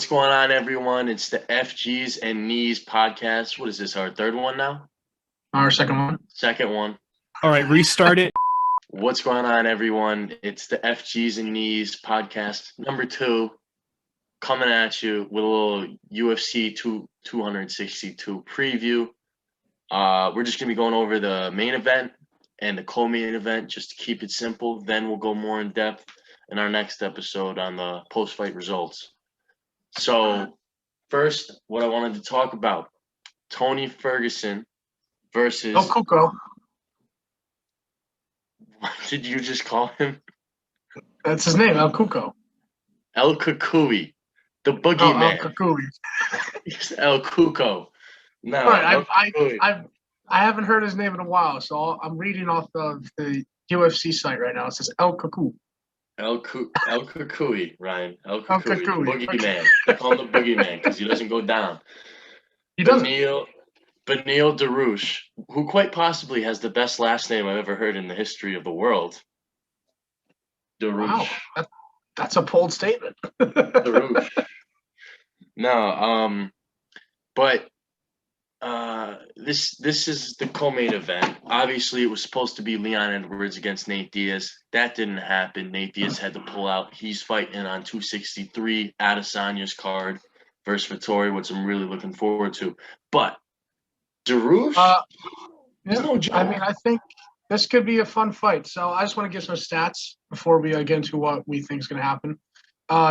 going on, everyone? It's the FGs and Knees podcast. What is this, our third one now? Our second one. Second one. All right, restart it. What's going on, everyone? It's the FGs and Knees podcast number 2, coming at you with a little UFC 262 preview. We're just going to be going over the main event and the co-main event just to keep it simple. Then we'll go more in depth in our next episode on the post-fight results. So first, what I wanted to talk about, Tony Ferguson versus... El Cuco. What did you just call him? That's his name, El Cuco. El Cucuy, the boogeyman. El Cucuy. He's El Cuco. No, Right, I haven't heard his name in a while, so I'm reading off of the UFC site right now. It says El Cucu. El Cucuy, Ryan. El Cucuy, Cucuy. boogeyman. They call him the boogeyman because he doesn't go down. He doesn't. Beneil Dariush, who quite possibly has the best last name I've ever heard in the history of the world. Dariush. Wow, that's a bold statement. Dariush. No, but this is the co-main event. Obviously, it was supposed to be Leon Edwards against Nate Diaz. That didn't happen. Nate Diaz had to pull out. He's fighting on 263 Adesanya's card versus Vettori, which I'm really looking forward to. But Dariush, no joke. I mean, I think this could be a fun fight. So I just want to give some stats before we get into what we think is going to happen.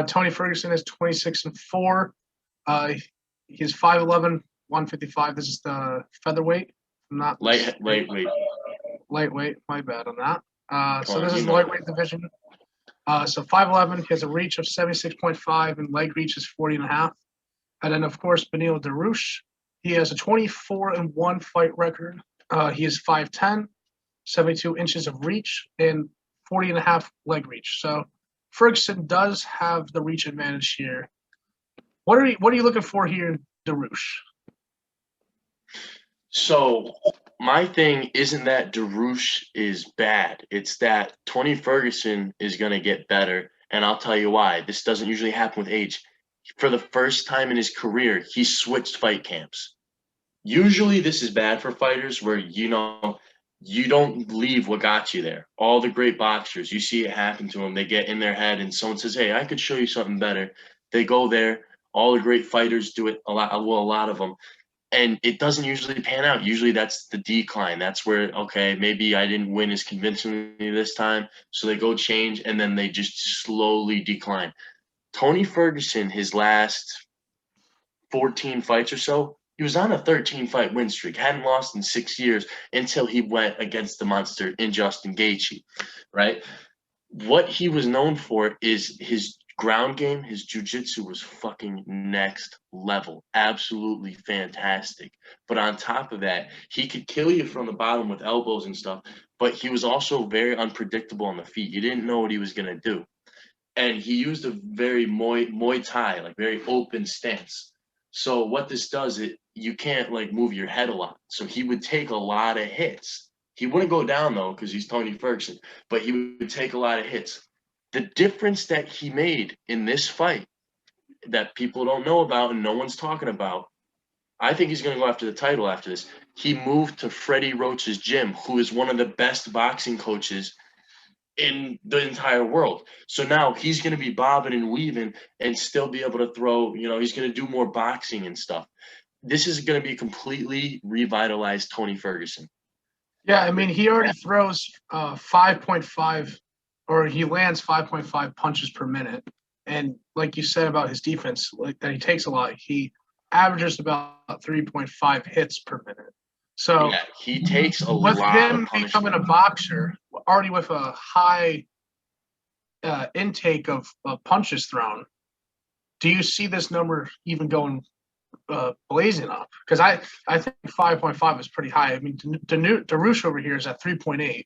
Tony Ferguson is 26-4. He's 5'11", 155. This is the featherweight. Not lightweight. Lightweight. My bad on that. So this is the lightweight division. So 5'11". He has a reach of 76.5 and leg reach is 40.5. And then of course Beneil Dariush. He has a 24-1 fight record. He is 5'10", 72 inches of reach, and 40.5 leg reach. So Ferguson does have the reach advantage here. What are you looking for here in Dariush? So my thing isn't that Dariush is bad. It's that Tony Ferguson is going to get better, and I'll tell you why. This doesn't usually happen with age. For the first time in his career, he switched fight camps. Usually this is bad for fighters where, you don't leave what got you there. All the great boxers, you see it happen to them. They get in their head and someone says, hey, I could show you something better. They go there. All the great fighters do it a lot of them. And it doesn't usually pan out. Usually that's the decline. That's where, okay, maybe I didn't win as convincingly this time. So they go change and then they just slowly decline. Tony Ferguson, his last 14 fights or so, he was on a 13-fight win streak, hadn't lost in 6 years until he went against the monster in Justin Gaethje, right? What he was known for is his ground game. His jiu-jitsu was fucking next level, absolutely fantastic. But on top of that, he could kill you from the bottom with elbows and stuff, but he was also very unpredictable on the feet. You didn't know what he was going to do. And he used a very Muay Thai, like very open stance. So what this does, you can't like move your head a lot. So he would take a lot of hits. He wouldn't go down though because he's Tony Ferguson, but he would take a lot of hits. The difference that he made in this fight that people don't know about and no one's talking about, I think he's going to go after the title after this. He moved to Freddie Roach's gym, who is one of the best boxing coaches in the entire world. So now he's going to be bobbing and weaving and still be able to throw, he's going to do more boxing and stuff. This is going to be completely revitalized Tony Ferguson. Yeah, I mean, he already throws 5.5, or he lands 5.5 punches per minute. And like you said about his defense, like that he takes a lot, he averages about 3.5 hits per minute. So yeah, he takes a lot. With him becoming a boxer, already with a high intake of punches thrown, do you see this number even going blazing up? Because I think 5.5 is pretty high. I mean, Dariush over here is at 3.8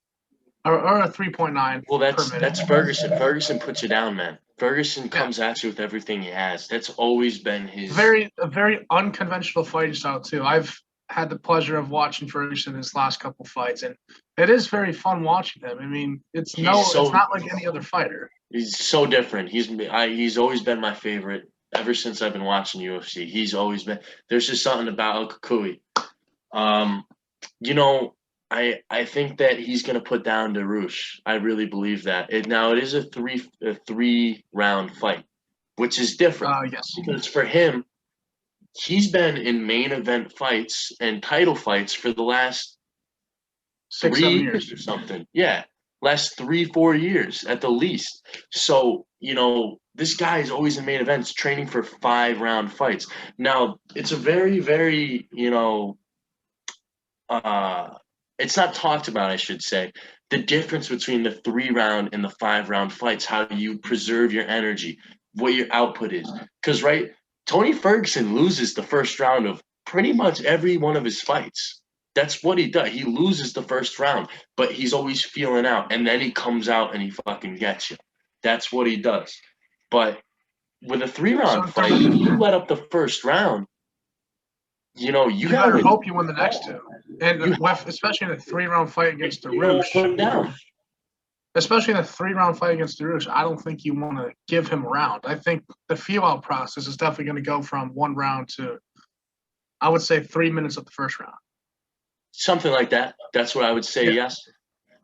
or a 3.9. Well, that's Ferguson. Ferguson puts you down, man. Ferguson comes at you with everything he has. That's always been his a very unconventional fighting style too. I've had the pleasure of watching Ferguson his last couple fights, and it is very fun watching him. I mean, it's not like any other fighter. He's so different. He's always been my favorite ever since I've been watching UFC. He's always been. There's just something about El Kukui. You know, I think that he's gonna put down Darush. I really believe that. Now it is a three round fight, which is different Yes. because for him, he's been in main event fights and title fights for the last 6, 3 7 years years. or something. Yeah, last 3-4 years at the least. So this guy is always in main events, training for 5-round fights. Now it's a very, very it's not talked about, I should say, the difference between the 3-round and the 5-round fights, how you preserve your energy, what your output is. Because, right, Tony Ferguson loses the first round of pretty much every one of his fights. That's what he does. He loses the first round, but he's always feeling out, and then he comes out and he fucking gets you. That's what he does. But with a 3-round fight, if you let up the first round, you better hope you win the next 2. And especially in a 3-round fight against Darush. Put him down. Especially in a 3-round fight against Darush, I don't think you want to give him a round. I think the feel-out process is definitely going to go from 1 round to, I would say, 3 minutes of the first round. Something like that. That's what I would say, yes.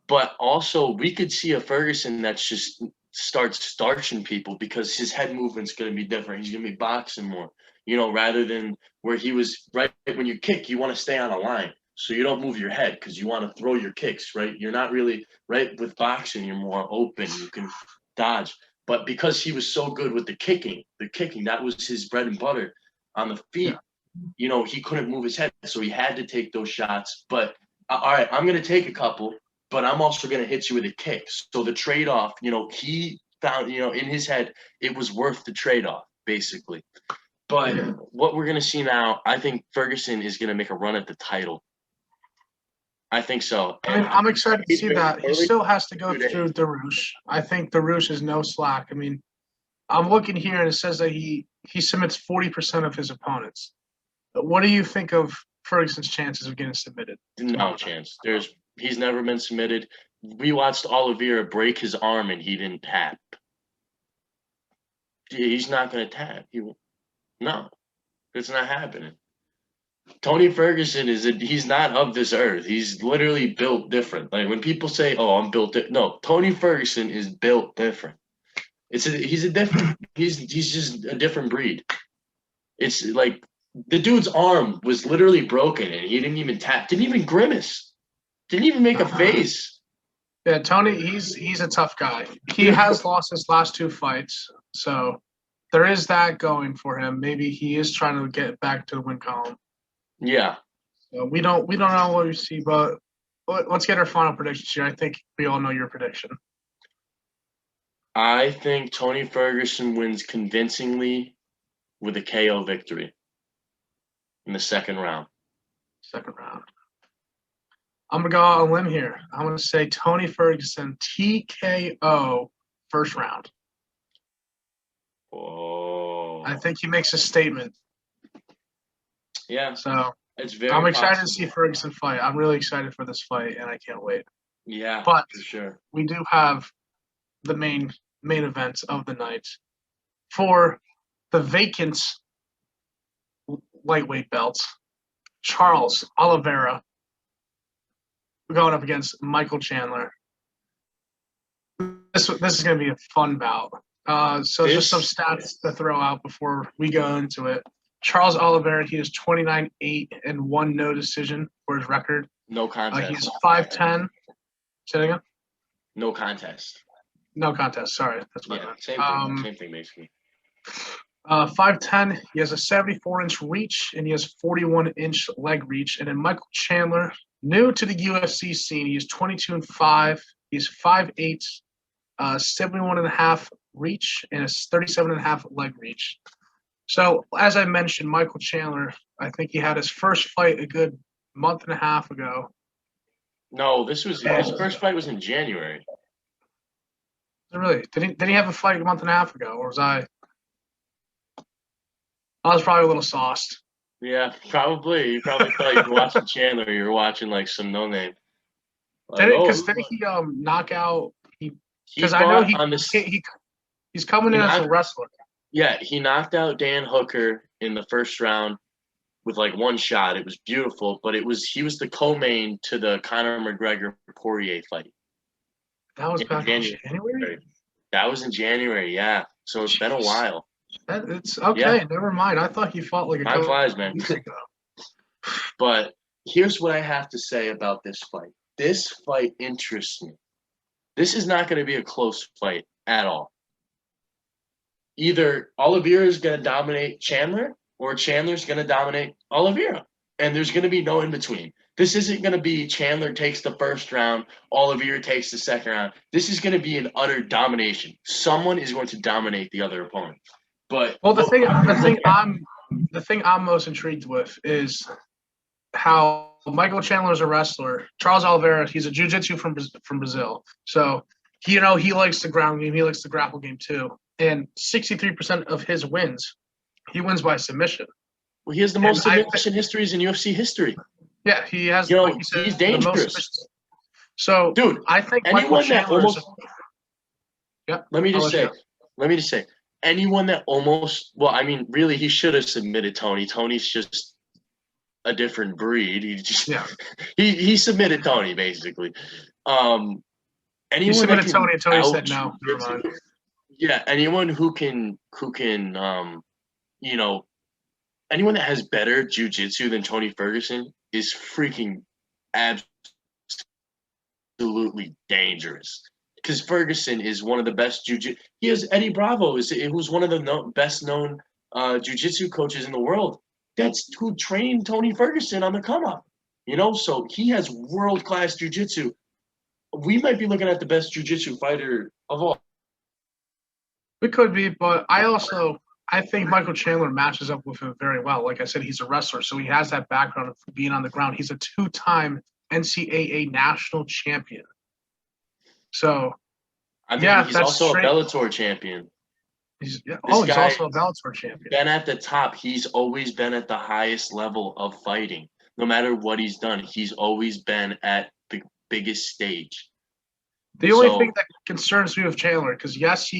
But also, we could see a Ferguson that's just starts starching people because his head movement's going to be different. He's going to be boxing more, rather than where he was, right, when you kick, you want to stay on a line. So you don't move your head because you want to throw your kicks, right? You're not really, right, with boxing, you're more open. You can dodge. But because he was so good with the kicking, that was his bread and butter on the feet. Yeah. He couldn't move his head, so he had to take those shots. But, all right, I'm going to take a couple, but I'm also going to hit you with a kick. So the trade-off, he found, in his head, it was worth the trade-off, basically. But what we're going to see now, I think Ferguson is going to make a run at the title. I think so. I mean, I'm excited to see that. He still has to go through Darush. I think Darush is no slack. I mean, I'm looking here and it says that he submits 40% of his opponents. But what do you think of Ferguson's chances of getting submitted? No chance. He's never been submitted. We watched Oliveira break his arm and he didn't tap. He's not going to tap. No, it's not happening. Tony Ferguson he's not of this earth. He's literally built different. Like when people say, "Oh, I'm built," no, Tony Ferguson is built different. He's just a different breed. It's like the dude's arm was literally broken and he didn't even tap, didn't even grimace, didn't even make a face. Yeah, Tony, he's a tough guy. He has lost his last 2 fights, so there is that going for him. Maybe he is trying to get back to the win column. Yeah. So we don't know what we see, but let's get our final predictions here. I think we all know your prediction. I think Tony Ferguson wins convincingly with a KO victory in the second round. I'm going to go out on a limb here. I'm going to say Tony Ferguson TKO first round. Oh. I think he makes a statement. Yeah. So it's very I'm excited possible to see Ferguson fight. I'm really excited for this fight, and I can't wait. Yeah, but for sure. We do have the main events of the night for the vacant lightweight belts. Charles Oliveira going up against Michael Chandler. This is going to be a fun bout. Just some stats to throw out before we go into it. Charles Oliveira, he is 29-8-1 no decision for his record. No contest. He's 5'10". Say it again? No contest. No contest. Sorry, that's what I meant. Same thing, basically. 5'10". He has a 74-inch reach and he has 41-inch leg reach. And then Michael Chandler, new to the UFC scene, he's 22-5. He's 5'8", 71.5 reach and a 37.5 leg reach. So, as I mentioned, Michael Chandler, I think he had his first fight a good month and a half ago. No, his first fight was in January. Really? Did he have a fight a month and a half ago, or was I? I was probably a little sauced. Yeah, probably. You probably thought you were watching Chandler. You were watching like some no name. Because didn't he knock out? Because I know he's coming in as a wrestler. Yeah, he knocked out Dan Hooker in the first round with like one shot. It was beautiful, but he was the co-main to the Conor McGregor Poirier fight. That was back in January. January? That was in January, yeah. So it's been a while. It's okay, never mind. I thought he fought like a Time flies, man. weeks ago. But here's what I have to say about this fight. This fight interests me. This is not going to be a close fight at all. Either Oliveira is going to dominate Chandler or Chandler's going to dominate Oliveira. And there's going to be no in between. This isn't going to be Chandler takes the first round, Oliveira takes the second round. This is going to be an utter domination. Someone is going to dominate the other opponent. But the thing I'm most intrigued with is how Michael Chandler is a wrestler. Charles Oliveira, he's a jiu-jitsu from Brazil. So, he likes the ground game. He likes the grapple game too. And 63% of his wins, he wins by submission. Well, he has the most submission histories in UFC history. Yeah, he has. Like he's dangerous. So, dude, I think anyone that almost. Yeah. Let me just say, anyone that almost. Well, I mean, really, he should have submitted Tony. Tony's just a different breed. He submitted Tony basically. He submitted Tony, and Tony said no. Never mind. Yeah, anyone who can, anyone that has better jiu-jitsu than Tony Ferguson is freaking absolutely dangerous. Because Ferguson is one of the best jiu-jitsu. He has Eddie Bravo, who's one of the best-known jiu-jitsu coaches in the world. That's who trained Tony Ferguson on the come-up. So he has world-class jiu-jitsu. We might be looking at the best jiu-jitsu fighter of all. We could be, but I think Michael Chandler matches up with him very well. Like I said, he's a wrestler, so he has that background of being on the ground. He's a 2-time NCAA national champion. So, he's also a Bellator champion. He's also a Bellator champion. Been at the top. He's always been at the highest level of fighting. No matter what he's done, he's always been at the biggest stage. The only thing that concerns me with Chandler, because yes,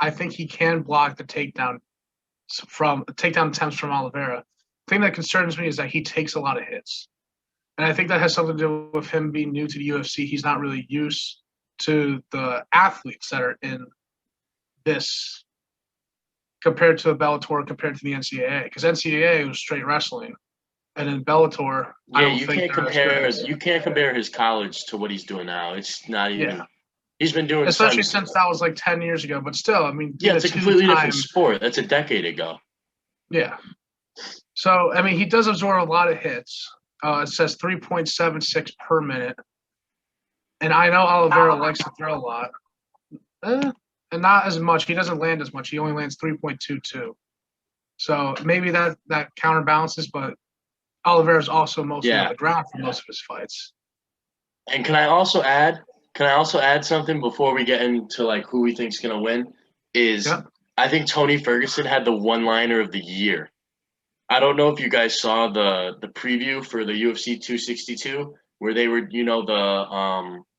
I think he can block the takedown attempts from Oliveira. The thing that concerns me is that he takes a lot of hits. And I think that has something to do with him being new to the UFC. He's not really used to the athletes that are in this compared to Bellator, compared to the NCAA. Because NCAA was straight wrestling. And in Bellator, you can't compare his college to what he's doing now. It's not even. Yeah. He's been doing, especially since that was like 10 years ago. But still, I mean, it's a completely different sport. That's a decade ago. Yeah. So I mean, he does absorb a lot of hits. It says 3.76 per minute, and I know Oliveira likes to throw a lot, and not as much. He doesn't land as much. He only lands 3.22. So maybe that counterbalances, but Oliveira's also mostly on the ground for most of his fights. And can I also add something before we get into like who we think's gonna win? I think Tony Ferguson had the one-liner of the year. I don't know if you guys saw the preview for the UFC 262 where they were,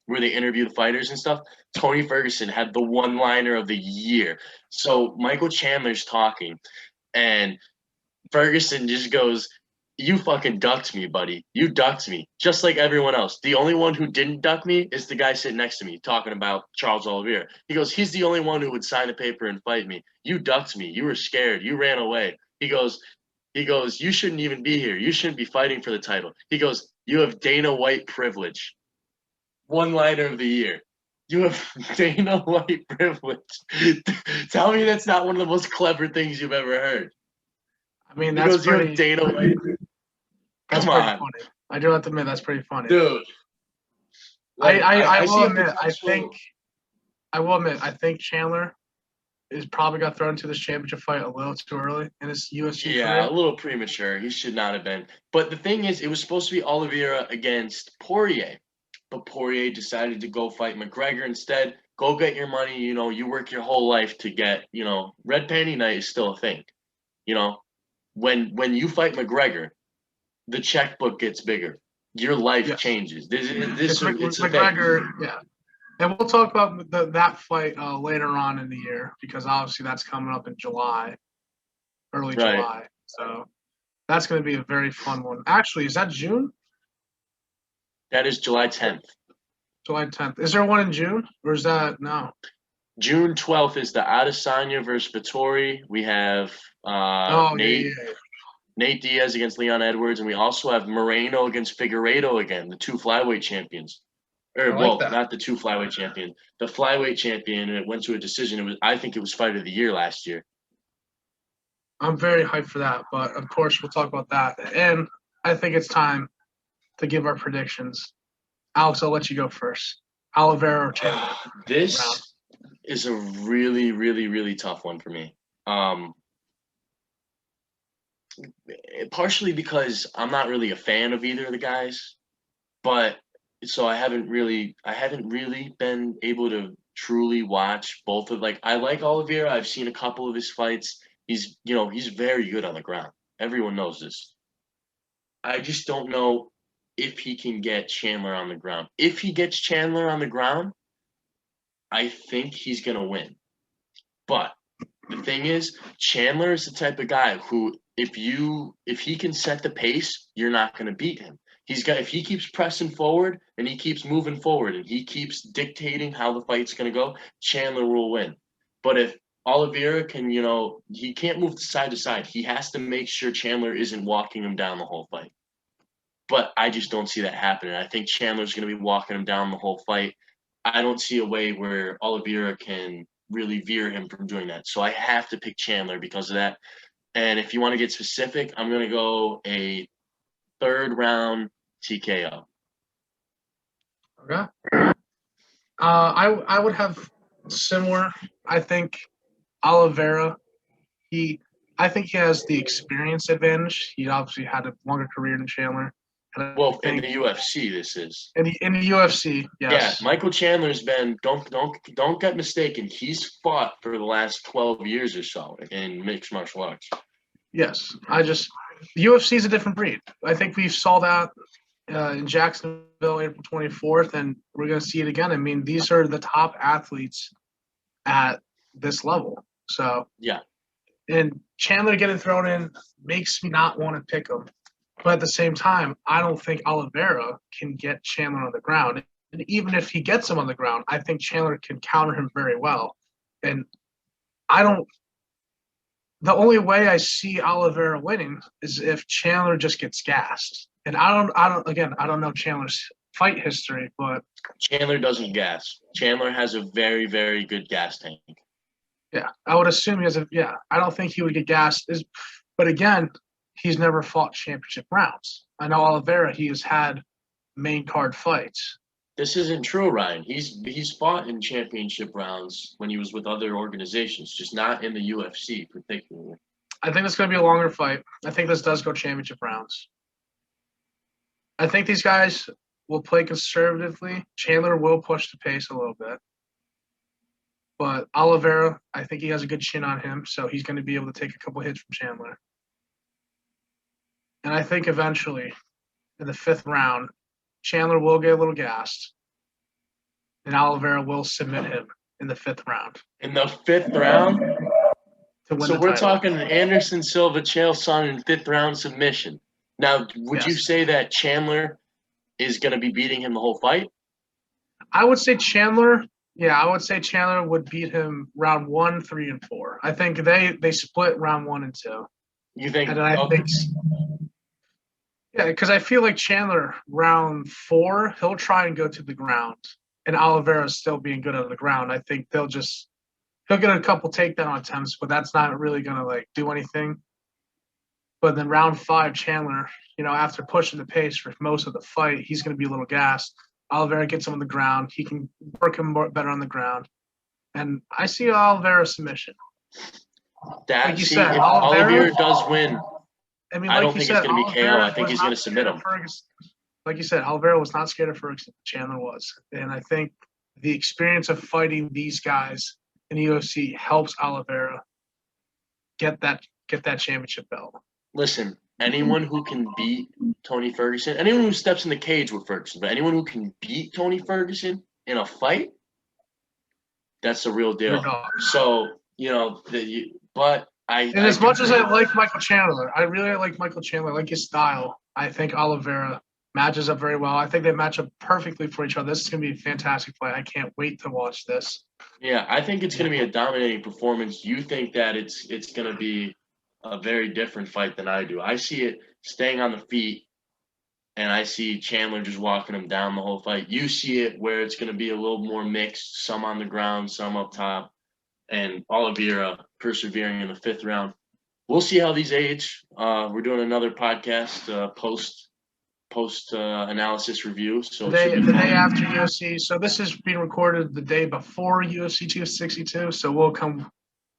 where they interview the fighters and stuff. Tony Ferguson had the one-liner of the year. So Michael Chandler's talking, and Ferguson just goes, "You fucking ducked me, buddy. You ducked me, just like everyone else. The only one who didn't duck me is the guy sitting next to me talking about Charles Oliveira." He goes, "He's the only one who would sign the paper and fight me. You ducked me. You were scared. You ran away." He goes, "You shouldn't even be here. You shouldn't be fighting for the title." He goes, "You have Dana White privilege." One-liner of the year. You have Dana White privilege. Tell me that's not one of the most clever things you've ever heard. I mean, that's pretty. You have Dana White. That's pretty funny. I do have to admit that's pretty funny, dude. I will admit. I think Chandler is probably got thrown into this championship fight a little too early in his UFC career. Yeah, a little premature. He should not have been. But the thing is, it was supposed to be Oliveira against Poirier, but Poirier decided to go fight McGregor instead. Go get your money. You work your whole life to get. Red panty night is still a thing. When you fight McGregor, the checkbook gets bigger. Your life changes. It's McGregor, yeah. And we'll talk about that fight later on in the year because obviously that's coming up in July, early Right. July. So that's going to be a very fun one. Actually, is that June? That is July 10th. July 10th. Is there one in June or is that no? June 12th is the Adesanya versus Vettori. We have Nate Diaz against Leon Edwards, and we also have Moreno against Figueiredo again, the two flyweight champions. Not the two flyweight champions. The flyweight champion, and it went to a decision. I think it was fight of the year last year. I'm very hyped for that, but of course we'll talk about that. And I think it's time to give our predictions. Alex, I'll let you go first. Oliveira or Chandler? This is a really, really, really tough one for me. Partially because I'm not really a fan of either of the guys, but so I haven't really been able to truly watch both of I like Oliveira. I've seen a couple of his fights. He's very good on the ground. Everyone knows this. I just don't know if he can get Chandler on the ground. If he gets Chandler on the ground, I think he's going to win. But the thing is, Chandler is the type of guy who if he can set the pace, you're not going to beat him. If he keeps pressing forward and he keeps moving forward and he keeps dictating how the fight's going to go, Chandler will win. But if Oliveira can, he can't move side to side. He has to make sure Chandler isn't walking him down the whole fight. But I just don't see that happening. I think Chandler's going to be walking him down the whole fight. I don't see a way where Oliveira can really veer him from doing that. So I have to pick Chandler because of that. And if you want to get specific, I'm going to go a third round TKO. Okay. I would have similar. I think Oliveira, I think he has the experience advantage. He obviously had a longer career than Chandler. Well, in the UFC, this is in the UFC. Yes. Yeah, Michael Chandler's been. Don't get mistaken. He's fought for the last 12 years or so in mixed martial arts. Yes, the UFC is a different breed. I think we saw that in Jacksonville, April 24th, and we're going to see it again. I mean, these are the top athletes at this level. So yeah, and Chandler getting thrown in makes me not want to pick him. But at the same time, I don't think Oliveira can get Chandler on the ground. And even if he gets him on the ground, I think Chandler can counter him very well. And the only way I see Oliveira winning is if Chandler just gets gassed. And I don't know Chandler's fight history, but Chandler doesn't gas. Chandler has a very, very good gas tank. Yeah, I would assume he has I don't think he would get gassed. But again, he's never fought championship rounds. I know Oliveira, he has had main card fights. This isn't true, Ryan. He's fought in championship rounds when he was with other organizations, just not in the UFC particularly. I think it's going to be a longer fight. I think this does go championship rounds. I think these guys will play conservatively. Chandler will push the pace a little bit. But Oliveira, I think he has a good chin on him, so he's going to be able to take a couple hits from Chandler. And I think eventually, in the fifth round, Chandler will get a little gassed, and Oliveira will submit him in the fifth round. In the fifth round? So we're talking Anderson Silva, Chael Sonnen in fifth round submission. Now, would you say that Chandler is going to be beating him the whole fight? I would say Chandler. Yeah, I would say Chandler would beat him round 1, 3, and 4. I think they split round 1 and 2. You think? And I think. Yeah, because I feel like Chandler, round 4, he'll try and go to the ground, and Oliveira's still being good on the ground. I think he'll get a couple takedown attempts, but that's not really going to do anything. But then round 5, Chandler, after pushing the pace for most of the fight, he's going to be a little gassed. Oliveira gets him on the ground. He can work him better on the ground. And I see Oliveira submission. Like you said, if Oliveira does win, I don't think it's going to be KO. I think he's going to submit him. Like you said, Oliveira was not scared of Ferguson. Chandler was. And I think the experience of fighting these guys in the UFC helps Oliveira get that championship belt. Listen, anyone who can beat Tony Ferguson, anyone who steps in the cage with Ferguson, but anyone who can beat Tony Ferguson in a fight, That's the real They're deal. dogs. So, but And as much as I like Michael Chandler, I really like Michael Chandler. I like his style. I think Oliveira matches up very well. I think they match up perfectly for each other. This is going to be a fantastic fight. I can't wait to watch this. Yeah, I think it's going to be a dominating performance. You think that it's going to be a very different fight than I do. I see it staying on the feet, and I see Chandler just walking him down the whole fight. You see it where it's going to be a little more mixed, some on the ground, some up top, and Oliveira persevering in the 5th round. We'll see how these age. We're doing another podcast post analysis review. So the day after UFC. So this is being recorded the day before UFC 262. So we'll come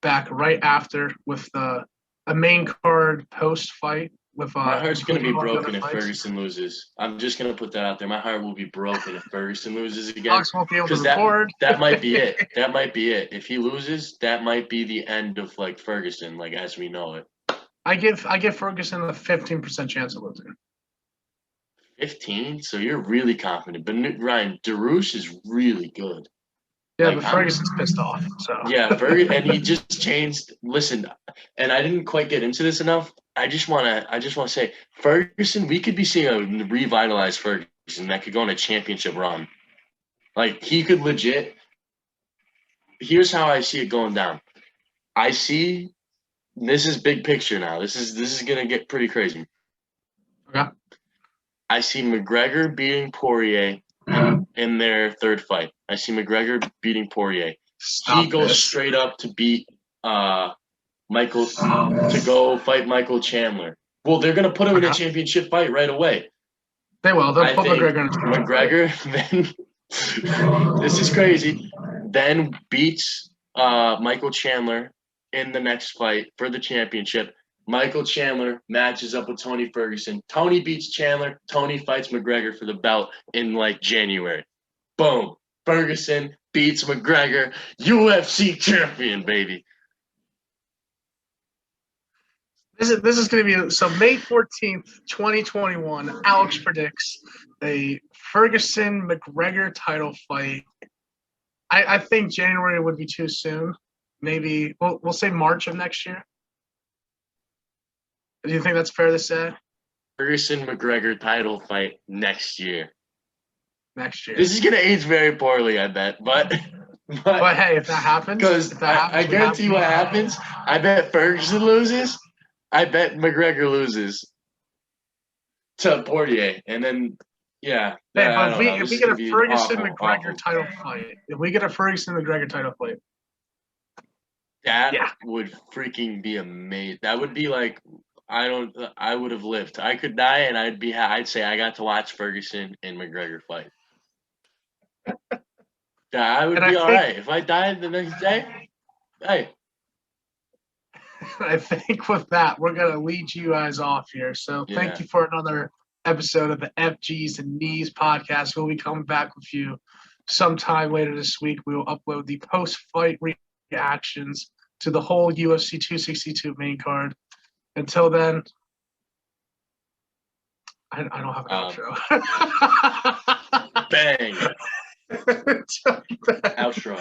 back right after with a main card post fight. With my heart's going to be broken if Ferguson loses. I'm just going to put that out there. My heart will be broken if Ferguson loses again. Alex won't be able to record. That might be it. That might be it. If he loses, that might be the end of Ferguson, as we know it. I give Ferguson a 15% chance of losing. 15? So you're really confident. But Ryan, Darush is really good. Yeah, but Ferguson's pissed off. So yeah, Ferguson, and he just changed. Listen, and I didn't quite get into this enough. I just want to say, Ferguson, we could be seeing a revitalized Ferguson that could go on a championship run. He could legit. Here's how I see it going down. I see. This is big picture now. This is gonna get pretty crazy. Okay. I see McGregor beating Poirier in their 3rd fight. I see McGregor beating Poirier. He goes straight up to beat Michael to go fight Michael Chandler. Well, they're gonna put him in a championship fight right away. They will. They'll put McGregor in a McGregor then this is crazy. Then beats Michael Chandler in the next fight for the championship. Michael Chandler matches up with Tony Ferguson. Tony beats Chandler. Tony fights McGregor for the belt in January. Boom. Ferguson beats McGregor. UFC champion, baby. This is going to be so May 14th, 2021. Alex predicts a Ferguson McGregor title fight. I think January would be too soon. Maybe we'll say March of next year. Do you think that's fair to say? Ferguson McGregor title fight next year. Next year. This is gonna age very poorly, I bet. But hey, if that happens, because I guarantee what happens. I bet Ferguson loses. I bet McGregor loses to Poirier, and then yeah. Hey, but if we get a Ferguson McGregor title fight, that would freaking be amazing. That would be I would have lived. I could die, and I'd say I got to watch Ferguson and McGregor fight. Yeah, I would be all right. If I died the next day, hey. I think with that, we're going to lead you guys off here. So thank you for another episode of the FGs and Knees podcast. We'll be coming back with you sometime later this week. We will upload the post-fight reactions to the whole UFC 262 main card. Until then, I don't have an outro. Bang. Outro.